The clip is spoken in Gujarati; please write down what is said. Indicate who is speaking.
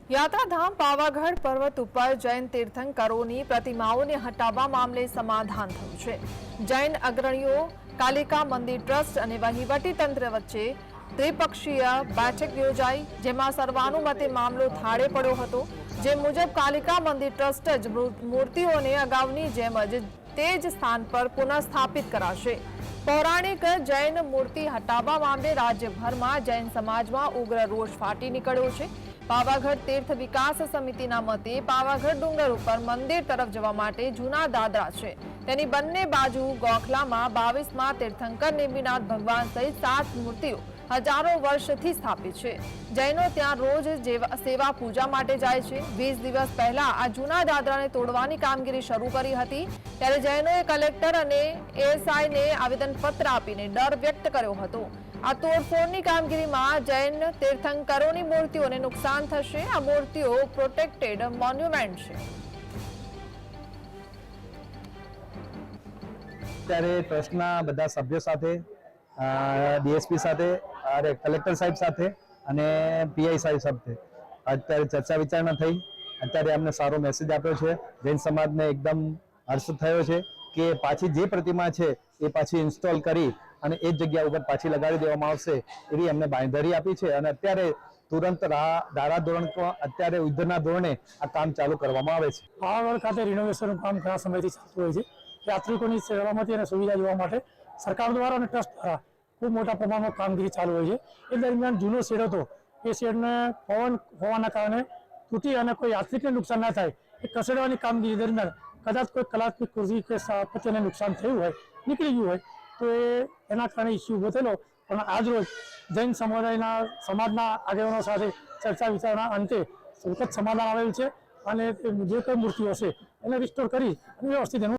Speaker 1: યાત્રાધામ પાવાગઢ પર્વત ઉપર જૈન તીર્થંકરોની પ્રતિમાઓને હટાવવા મામલે સમાધાન થયું છે। જૈન અગ્રણીઓ, કાલિકા મંદિર ટ્રસ્ટ અને વહીવટી તંત્ર વચ્ચે ત્રિપક્ષીય બેઠક યોજાઈ, જેમાં સર્વાનુમતે મામલો થાળે પડ્યો હતો। જે મુજબ કાલિકા મંદિર ટ્રસ્ટ જ મૂર્તિઓને અગાઉની જેમ જ તે જ સ્થાન પર પુનઃસ્થાપિત કરાશે। પૌરાણિક જૈન મૂર્તિ હટાવવા મામલે રાજ્યભરમાં જૈન સમાજમાં ઉગ્ર રોષ ફાટી નીકળ્યો છે। પાવાગઢ તીર્થ વિકાસ સમિતિના મતે પાવાગઢ ડુંગર ઉપર મંદિર તરફ જવા માટે જૂના દાદરા છે, તેની બંને બાજુ ગોખલામાં 22માં તીર્થંકર નેમિનાથ ભગવાન સહિત 7 મૂર્તિઓ હજારો વર્ષથી સ્થાપિત છે। જૈનો ત્યાં રોજ સેવા પૂજા માટે જાય છે। 20 દિવસ પહેલા આ જૂના દાદરાને તોડવાની કામગીરી શરૂ કરી હતી, ત્યારે જૈનોએ કલેક્ટર અને એએસઆઈને આવેદનપત્ર આપીને ડર વ્યક્ત કર્યો હતો। આ તોડફોડની કામગીરીમાં જૈન તીર્થંકરોની મૂર્તિઓને નુકસાન થશે। આ મૂર્તિઓ પ્રોટેક્ટેડ મોન્યુમેન્ટ છે।
Speaker 2: ત્યારે ટ્રસ્ટના બધા સભ્યો સાથે, ડીએસપી સાથે, કલેક્ટર સાહેબ સાથે અને પીઆઈ સાહેબ સાથે અત્યારે ચર્ચા વિચારણા થઈ। અત્યારે અમને સારો મેસેજ આપ્યો છે। જૈન સમાજને એકદમ હર્ષ થયો છે કે પાછી જે પ્રતિમા છે એ પાછી ઇન્સ્ટોલ કરી અને એ જ જગ્યા ઉપર પાછી લગાડી દેવામાં આવશે એવી અમને બાંયધરી આપી છે। અને અત્યારે તુરંત ધારા ધોરણ અત્યારે યુદ્ધના ધોરણે આ કામ ચાલુ કરવામાં આવે છે।
Speaker 3: પાવાગઢ ખાતે રિનોવેશનનું કામ ઘણા સમયથી ચાલતું હોય છે। યાત્રિકોની સલામતી અને સુવિધા જોવા માટે સરકાર દ્વારા અને ટ્રસ્ટ દ્વારા ખૂબ મોટા પ્રમાણમાં કામગીરી ચાલુ હોય છે। એ દરમિયાન જૂનો શેડ હતો, એ શેડને પવન હોવાના કારણે તૂટી અને કોઈ યાત્રિકને નુકસાન ના થાય એ ખસેડવાની કામગીરી દરમિયાન કદાચ કોઈ કલાત્મક કૃષિ કે સ્થાપત્યને નુકસાન થયું હોય, નીકળી ગયું હોય તો એના કારણે ઇસ્યુ ઊભો થયેલો। પણ આજરોજ જૈન સમાજના આગેવાનો સાથે ચર્ચા વિચારણા અંતે સુખદ સમાધાન આવેલ છે અને જે કોઈ મૂર્તિઓ હશે એને રિસ્ટોર કરી અને વ્યવસ્થિત એનું